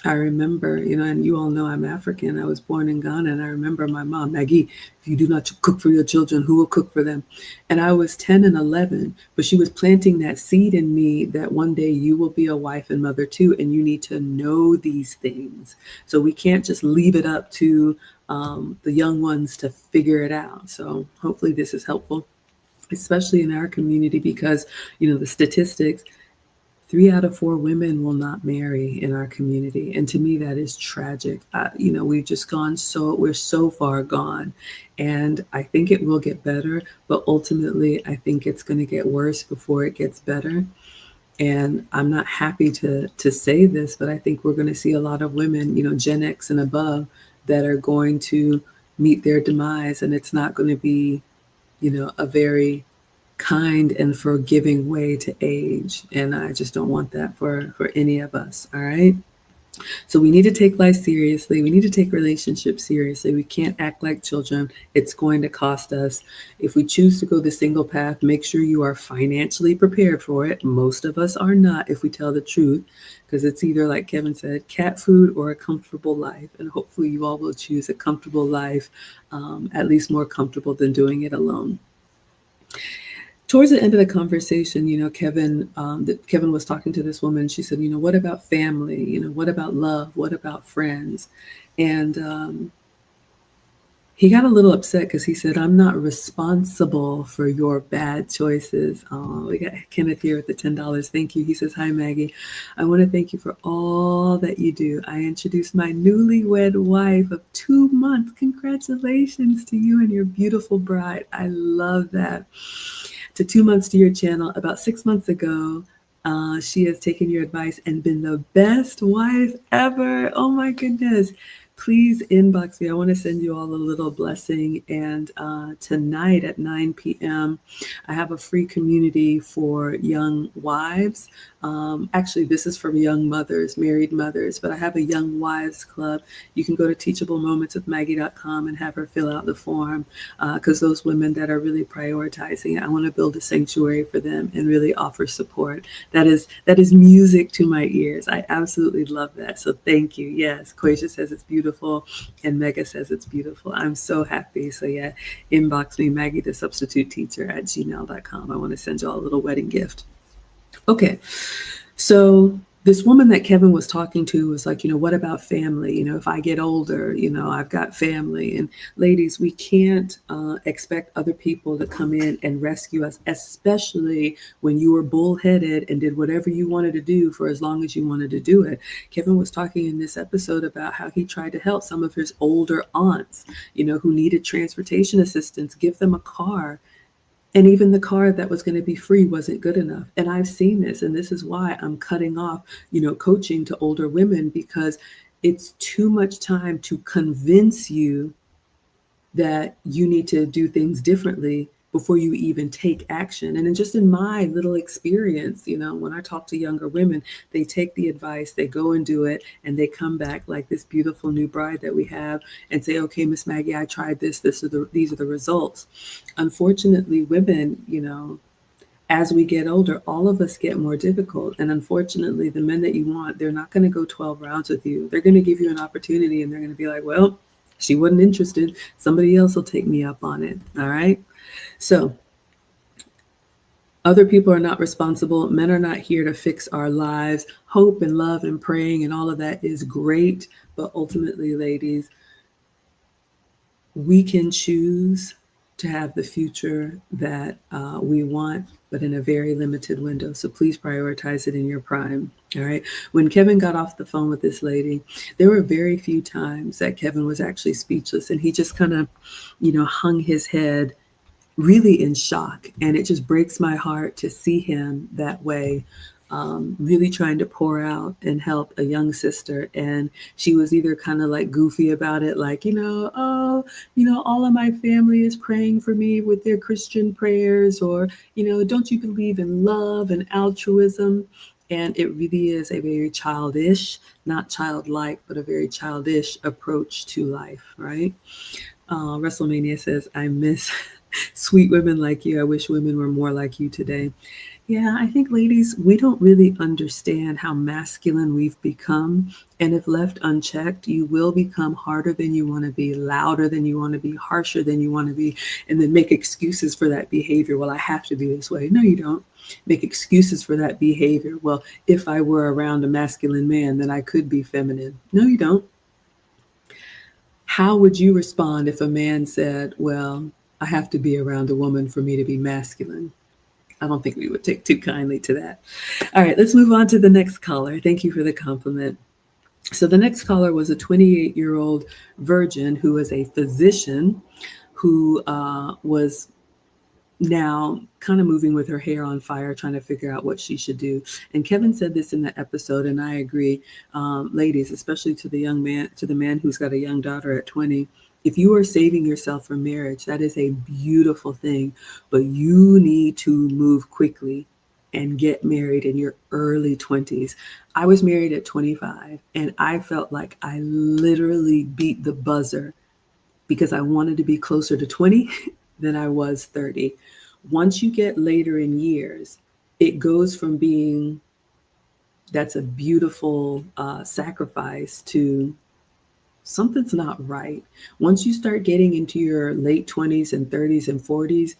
[SPEAKER 1] I remember, and you all know I'm African. I was born in Ghana, and I remember my mom, Maggie, if you do not cook for your children, who will cook for them? And I was 10 and 11, but she was planting that seed in me that one day you will be a wife and mother too, and you need to know these things. So we can't just leave it up to the young ones to figure it out. So hopefully this is helpful, especially in our community, because, the statistics, 3 out of 4 women will not marry in our community. And to me, that is tragic. We've just we're so far gone. And I think it will get better, but ultimately, I think it's going to get worse before it gets better. And I'm not happy to say this, but I think we're going to see a lot of women, Gen X and above, that are going to meet their demise. And it's not going to be, a very kind and forgiving way to age. And I just don't want that for any of us. All right. So we need to take life seriously. We need to take relationships seriously. We can't act like children. It's going to cost us. If we choose to go the single path, make sure you are financially prepared for it. Most of us are not, if we tell the truth, because it's either, like Kevin said, cat food or a comfortable life. And hopefully you all will choose a comfortable life, at least more comfortable than doing it alone. Towards the end of the conversation, Kevin was talking to this woman. She said, what about family? What about love? What about friends? And he got a little upset because he said, I'm not responsible for your bad choices. Oh, we got Kenneth here with the $10. Thank you. He says, hi, Maggie. I want to thank you for all that you do. I introduced my newlywed wife of 2 months. Congratulations to you and your beautiful bride. I love that. To 2 months to your channel. About 6 months ago, she has taken your advice and been the best wife ever. Oh my goodness. Please inbox me. I want to send you all a little blessing. And tonight at 9 p.m., I have a free community for young wives. Actually, this is from young mothers, married mothers, but I have a young wives club. You can go to teachablemomentswithmaggie.com and have her fill out the form, because those women that are really prioritizing it, I want to build a sanctuary for them and really offer support. That is music to my ears. I absolutely love that. So thank you. Yes, Quasia says it's beautiful, and Mega says it's beautiful. I'm so happy. So yeah, inbox me, Maggie the substitute teacher at gmail.com. I want to send you all a little wedding gift. Okay, so this woman that Kevin was talking to was like, what about family? If I get older, I've got family. And ladies, we can't expect other people to come in and rescue us, especially when you were bullheaded and did whatever you wanted to do for as long as you wanted to do it. Kevin was talking in this episode about how he tried to help some of his older aunts, who needed transportation assistance, give them a car. And even the car that was going to be free wasn't good enough. And I've seen this, and this is why I'm cutting off, coaching to older women, because it's too much time to convince you that you need to do things differently before you even take action. And just in my little experience, when I talk to younger women, they take the advice, they go and do it, and they come back like this beautiful new bride that we have and say, okay, Miss Maggie, I tried this. These are the results. Unfortunately, women, as we get older, all of us get more difficult. And unfortunately, the men that you want, they're not going to go 12 rounds with you. They're going to give you an opportunity, and they're going to be like, well, she wasn't interested. Somebody else will take me up on it. All right. So Other people are not responsible. Men are not here to fix our lives. Hope and love and praying and all of that is great. But ultimately, ladies, we can choose to have the future that we want, but in a very limited window. So please prioritize it in your prime. All right. When Kevin got off the phone with this lady, there were very few times that Kevin was actually speechless, and he just kind of, hung his head really in shock. And it just breaks my heart to see him that way, really trying to pour out and help a young sister. And she was either kind of like goofy about it, like, oh, all of my family is praying for me with their Christian prayers, or, don't you believe in love and altruism? And it really is a very childish, not childlike, but a very childish approach to life, right? WrestleMania says, I miss sweet women like you. I wish women were more like you today. Yeah, I think, ladies, we don't really understand how masculine we've become. And if left unchecked, you will become harder than you want to be, louder than you want to be, harsher than you want to be, and then make excuses for that behavior. Well, I have to be this way. No, you don't. Make excuses for that behavior. Well, if I were around a masculine man, then I could be feminine. No, you don't. How would you respond if a man said, well, I have to be around a woman for me to be masculine? I don't think we would take too kindly to that. All right, let's move on to the next caller. Thank you for the compliment. So the next caller was a 28-year-old virgin who was a physician who was now kind of moving with her hair on fire, trying to figure out what she should do. And Kevin said this in the episode, and I agree, ladies, especially to the young man, to the man who's got a young daughter at 20. If you are saving yourself for marriage, that is a beautiful thing, but you need to move quickly and get married in your early 20s. I was married at 25, and I felt like I literally beat the buzzer because I wanted to be closer to 20 than I was 30. Once you get later in years, it goes from being that's a beautiful sacrifice to something's not right. Once you start getting into your late 20s and 30s and 40s,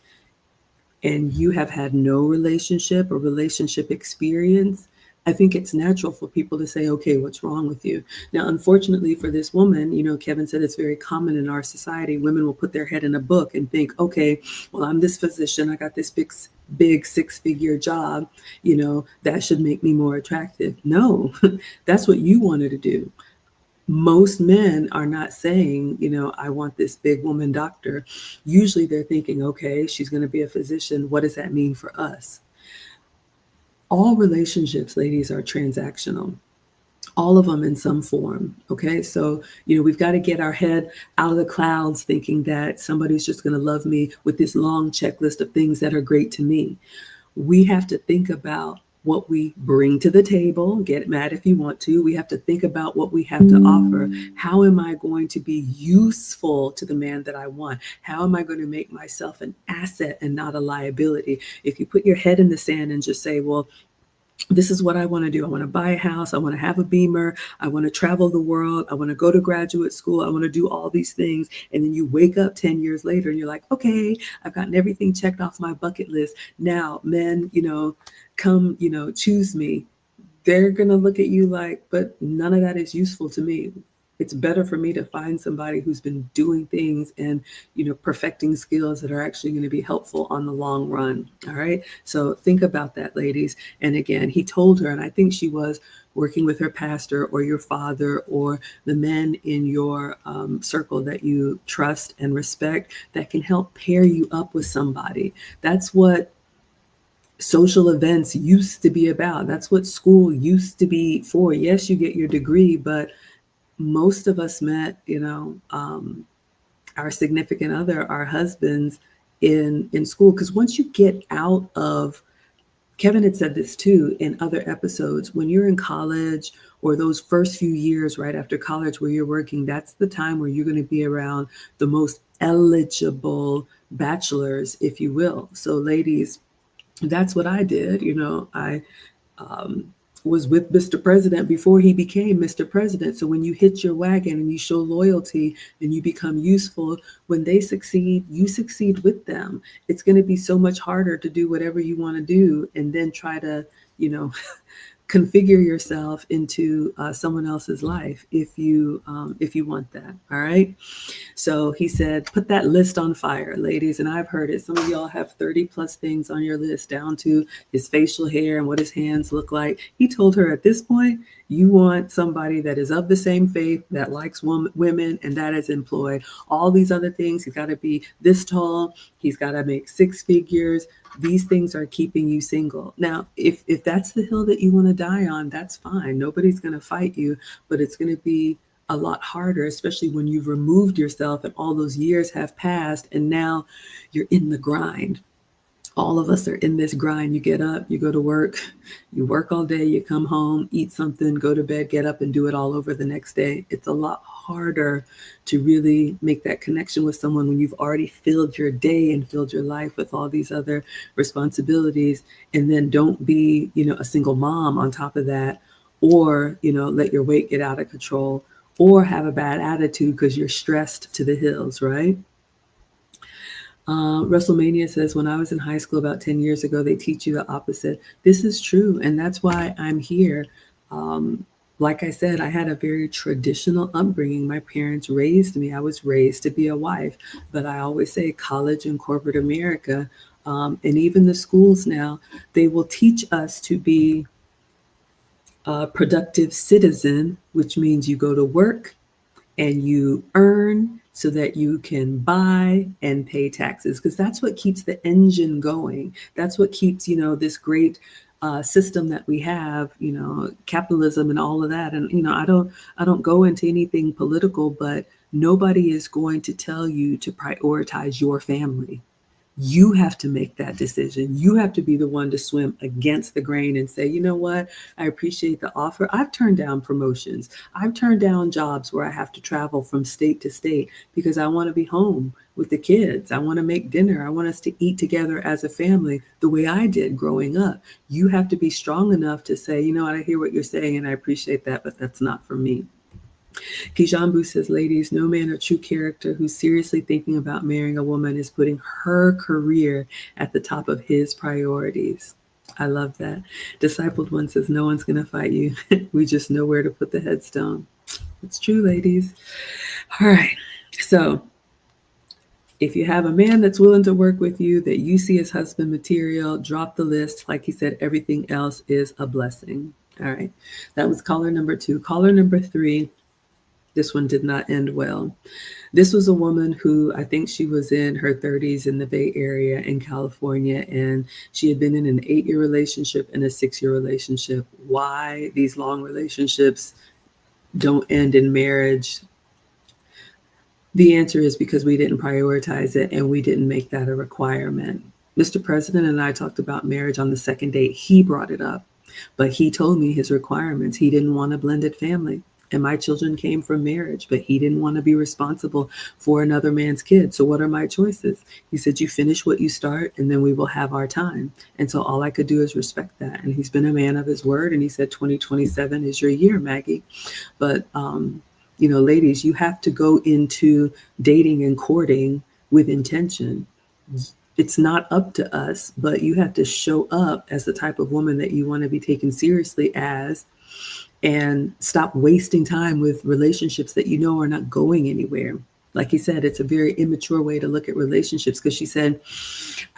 [SPEAKER 1] and you have had no relationship or relationship experience, I think it's natural for people to say, okay, what's wrong with you? Now, unfortunately for this woman, Kevin said it's very common in our society. Women will put their head in a book and think, okay, well, I'm this physician. I got this big 6-figure job, that should make me more attractive. No, that's what you wanted to do. Most men are not saying, I want this big woman doctor. Usually they're thinking, okay, she's going to be a physician. What does that mean for us? All relationships, ladies, are transactional. All of them in some form. Okay. So, we've got to get our head out of the clouds thinking that somebody's just going to love me with this long checklist of things that are great to me. We have to think about what we bring to the table. Get mad if you want to. We have to think about what we have to offer. How am I going to be useful to the man that I want? How am I going to make myself an asset and not a liability? If you put your head in the sand and just say, well, this is what I want to do. I want to buy a house. I want to have a Beamer. I want to travel the world. I want to go to graduate school. I want to do all these things. And then you wake up 10 years later and you're like, okay, I've gotten everything checked off my bucket list. Now, men, come, choose me. They're going to look at you like, but none of that is useful to me. It's better for me to find somebody who's been doing things and, perfecting skills that are actually going to be helpful on the long run. All right. So think about that, ladies. And again, he told her, and I think she was working with her pastor or your father or the men in your circle that you trust and respect that can help pair you up with somebody. That's what social events used to be about. That's what school used to be for. Yes, you get your degree, but most of us met, our significant other, our husbands in school. Because once you get out of, Kevin had said this too in other episodes, when you're in college or those first few years right after college where you're working, that's the time where you're going to be around the most eligible bachelors, if you will. So ladies, that's what I did. I was with Mr. President before he became Mr. President. So when you hit your wagon and you show loyalty and you become useful, when they succeed, you succeed with them. It's going to be so much harder to do whatever you want to do and then try to, you know, configure yourself into someone else's life if you want that. All right. So he said, put that list on fire, ladies. And I've heard it. Some of y'all have 30 plus things on your list, down to his facial hair and what his hands look like. He told her, at this point, you want somebody that is of the same faith, that likes women, and that is employed. All these other things, he's got to be this tall. He's got to make 6 figures. These things are keeping you single. Now, if that's the hill that you want to die on, that's fine. Nobody's going to fight you, but it's going to be a lot harder, especially when you've removed yourself and all those years have passed and now you're in the grind. All of us are in this grind. You get up, you go to work, you work all day, you come home, eat something, go to bed, get up and do it all over the next day. It's a lot harder to really make that connection with someone when you've already filled your day and filled your life with all these other responsibilities. And then don't be, a single mom on top of that, or, let your weight get out of control, or have a bad attitude because you're stressed to the hills, right? WrestleMania says, when I was in high school about 10 years ago, they teach you the opposite. This is true. And that's why I'm here. Like I said, I had a very traditional upbringing. My parents raised me. I was raised to be a wife. But I always say college and corporate America, and even the schools now, they will teach us to be a productive citizen, which means you go to work and you earn so that you can buy and pay taxes, because that's what keeps the engine going. That's what keeps, this great system that we have, capitalism and all of that. And, I don't go into anything political, but nobody is going to tell you to prioritize your family. You have to make that decision. You have to be the one to swim against the grain and say, you know what? I appreciate the offer. I've turned down promotions. I've turned down jobs where I have to travel from state to state because I want to be home with the kids. I want to make dinner. I want us to eat together as a family the way I did growing up. You have to be strong enough to say, you know what? I hear what you're saying and I appreciate that, but that's not for me. Kijambu says, ladies, no man of true character who's seriously thinking about marrying a woman is putting her career at the top of his priorities. I love that. Discipled One says, no one's going to fight you. We just know where to put the headstone. It's true, ladies. All right. So if you have a man that's willing to work with you, that you see as husband material, drop the list. Like he said, everything else is a blessing. All right. That was caller number 2. Caller number 3. This one did not end well. This was a woman who, I think she was in her 30s in the Bay Area in California, and she had been in an 8-year relationship and a 6-year relationship. Why these long relationships don't end in marriage? The answer is because we didn't prioritize it and we didn't make that a requirement. Mr. President and I talked about marriage on the second date. He brought it up, but he told me his requirements. He didn't want a blended family. And my children came from marriage, but he didn't want to be responsible for another man's kids. So what are my choices? He said, you finish what you start and then we will have our time. And so all I could do is respect that. And he's been a man of his word. And he said, 2027 is your year, Maggie. But, ladies, you have to go into dating and courting with intention. It's not up to us, but you have to show up as the type of woman that you want to be taken seriously as, and stop wasting time with relationships that are not going anywhere. Like he said, it's a very immature way to look at relationships, because she said,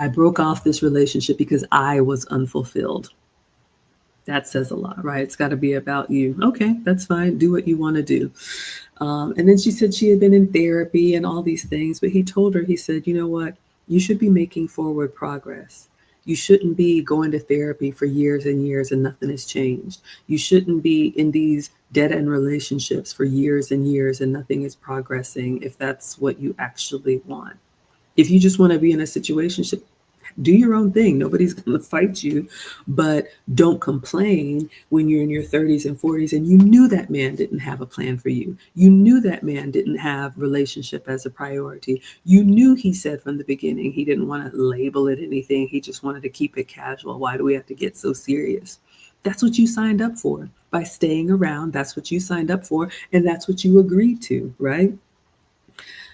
[SPEAKER 1] I broke off this relationship because I was unfulfilled. That says a lot, right? It's got to be about you. Okay, that's fine. Do what you want to do. And then she said she had been in therapy and all these things, but he told her, he said, you know what? You should be making forward progress. You shouldn't be going to therapy for years and years and nothing has changed. You shouldn't be in these dead-end relationships for years and years and nothing is progressing, if that's what you actually want. If you just want to be in a situationship, do your own thing. Nobody's going to fight you, but don't complain when you're in your 30s and 40s and you knew that man didn't have a plan for you. You knew that man didn't have relationship as a priority. You knew he said from the beginning he didn't want to label it anything. He just wanted to keep it casual. Why do we have to get so serious? That's what you signed up for. By staying around, that's what you signed up for, and that's what you agreed to, right?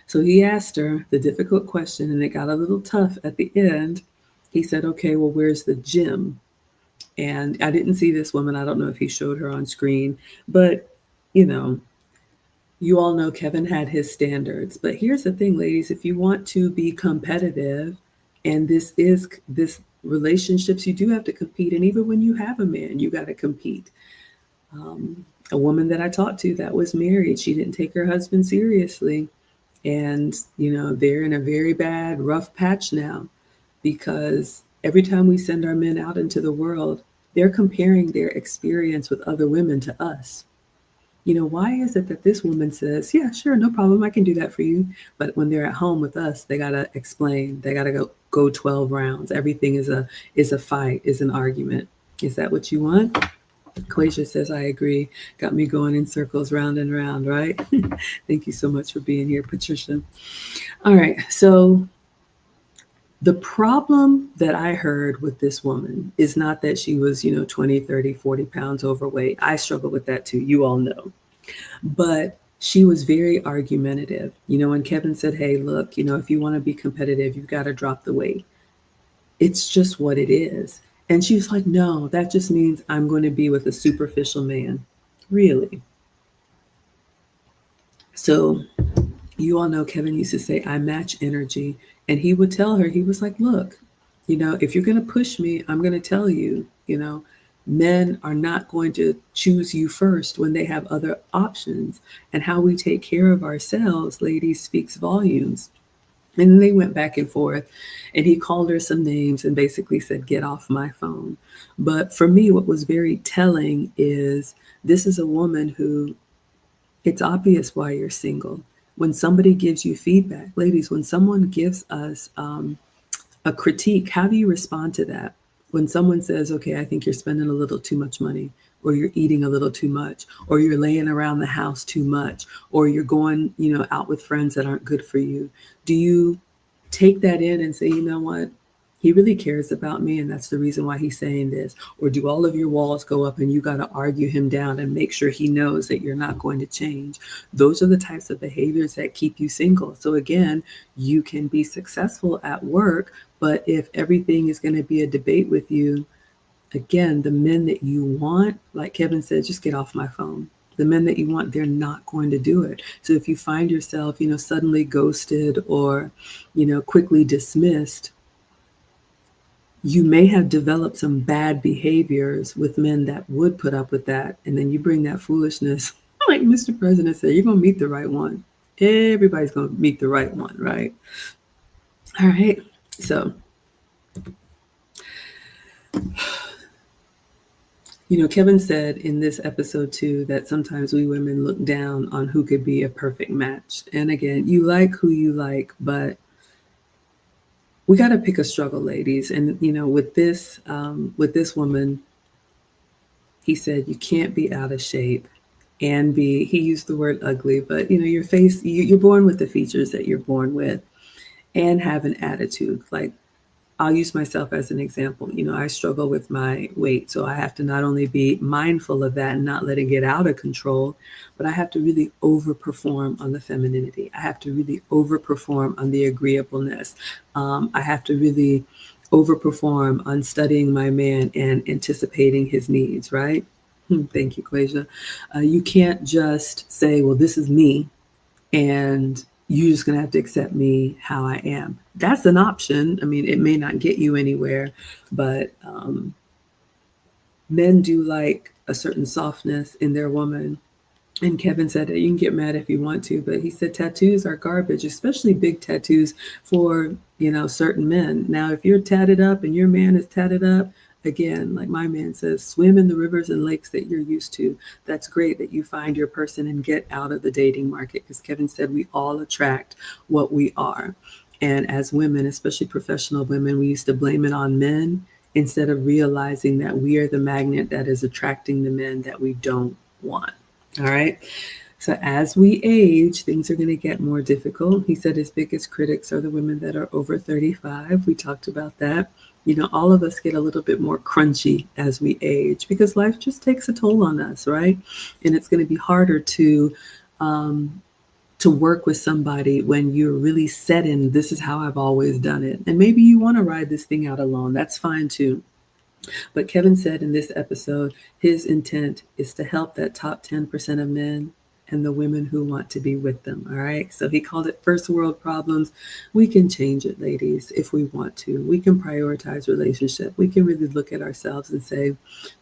[SPEAKER 1] So he asked her the difficult question, and it got a little tough at the end. He said, okay, well, where's the gym? And I didn't see this woman. I don't know if he showed her on screen, but you know, you all know Kevin had his standards. But here's the thing, ladies, if you want to be competitive, and this relationships, you do have to compete. And even when you have a man, you got to compete. A woman that I talked to that was married, she didn't take her husband seriously. And, they're in a very bad, rough patch now because every time we send our men out into the world, they're comparing their experience with other women to us. Why is it that this woman says, yeah, sure, no problem, I can do that for you. But when they're at home with us, they got to explain, they got to go 12 rounds. Everything is a fight, is an argument. Is that what you want? Quasia says, I agree. Got me going in circles round and round, right? Thank you so much for being here, Patricia. All right. So the problem that I heard with this woman is not that she was, 20, 30, 40 pounds overweight. I struggle with that too. You all know. But she was very argumentative. When Kevin said, hey, look, if you want to be competitive, you've got to drop the weight. It's just what it is. And she was like, no, that just means I'm going to be with a superficial man. Really? So you all know Kevin used to say, I match energy. And he would tell her, he was like, look, if you're going to push me, I'm going to tell you, men are not going to choose you first when they have other options. And how we take care of ourselves, ladies, speaks volumes. And then they went back and forth, and he called her some names and basically said, get off my phone. But for me, what was very telling is this is a woman who, it's obvious why you're single. When somebody gives you feedback, ladies, when someone gives us a critique, how do you respond to that? When someone says, okay, I think you're spending a little too much money, or you're eating a little too much, or you're laying around the house too much, or you're going, out with friends that aren't good for you. Do you take that in and say, you know what? He really cares about me, and that's the reason why he's saying this. Or do all of your walls go up and you got to argue him down and make sure he knows that you're not going to change? Those are the types of behaviors that keep you single. So again, you can be successful at work, but if everything is going to be a debate with you, again, the men that you want, like Kevin said, just get off my phone. The men that you want, they're not going to do it. So if you find yourself, suddenly ghosted or, quickly dismissed, you may have developed some bad behaviors with men that would put up with that. And then you bring that foolishness, like Mr. President said, you're going to meet the right one. Everybody's going to meet the right one, right? All right. So, Kevin said in this episode too, that sometimes we women look down on who could be a perfect match. And again, you like who you like, but we got to pick a struggle, ladies. And, with this woman, he said, you can't be out of shape and he used the word ugly, but, your face, you're born with the features that you're born with and have an attitude. Like, I'll use myself as an example. I struggle with my weight. So I have to not only be mindful of that and not let it get out of control, but I have to really overperform on the femininity. I have to really overperform on the agreeableness. I have to really overperform on studying my man and anticipating his needs, right? Thank you, Quasia. You can't just say, well, this is me, and you're just going to have to accept me how I am. That's an option. I mean, it may not get you anywhere, but men do like a certain softness in their woman. And Kevin said that you can get mad if you want to, but he said tattoos are garbage, especially big tattoos for, certain men. Now, if you're tatted up and your man is tatted up, again, like my man says, swim in the rivers and lakes that you're used to. That's great that you find your person and get out of the dating market, because Kevin said we all attract what we are. And as women, especially professional women, we used to blame it on men instead of realizing that we are the magnet that is attracting the men that we don't want. All right. So as we age, things are going to get more difficult. He said his biggest critics are the women that are over 35. We talked about that. All of us get a little bit more crunchy as we age because life just takes a toll on us, right? And it's going to be harder to work with somebody when you're really set in, this is how I've always done it. And maybe you want to ride this thing out alone. That's fine too. But Kevin said in this episode, his intent is to help that top 10% of men and the women who want to be with them. All right. So he called it first world problems. We can change it, ladies, if we want to. We can prioritize relationship. We can really look at ourselves and say,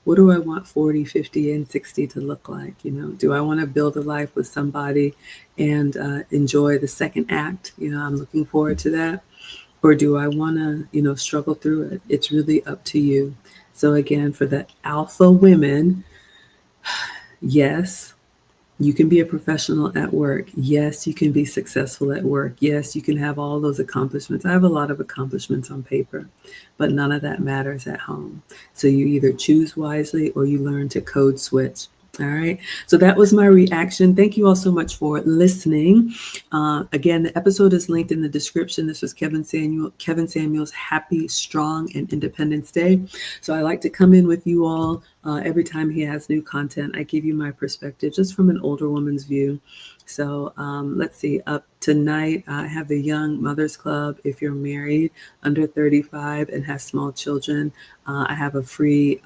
[SPEAKER 1] what do I want 40, 50, and 60 to look like? Do I want to build a life with somebody and enjoy the second act? I'm looking forward to that. Or do I want to, struggle through it? It's really up to you. So again, for the alpha women, yes, you can be a professional at work. Yes, you can be successful at work. Yes, you can have all those accomplishments. I have a lot of accomplishments on paper, but none of that matters at home. So you either choose wisely or you learn to code switch. All right. So that was my reaction. Thank you all so much for listening. Again, the episode is linked in the description. This was Kevin Samuel's Happy, Strong, and Independence Day. So I like to come in with you all every time he has new content. I give you my perspective just from an older woman's view. So let's see. Up tonight, I have the Young Mothers Club. If you're married under 35 and have small children, I have a free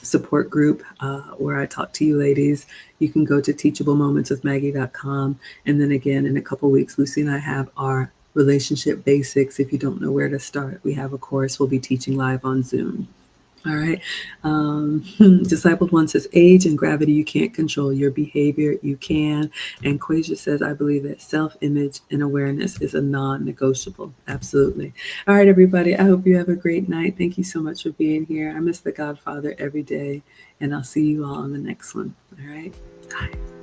[SPEAKER 1] support group where I talk to you ladies. You can go to teachablemomentswithmaggie.com. And then again, in a couple weeks, Lucy and I have our relationship basics. If you don't know where to start, we have a course we'll be teaching live on Zoom. All right. Discipled One says, age and gravity you can't control. Your behavior you can. And Quasia says, I believe that self-image and awareness is a non-negotiable. Absolutely. All right, everybody. I hope you have a great night. Thank you so much for being here. I miss the Godfather every day. And I'll see you all on the next one. All right. Bye.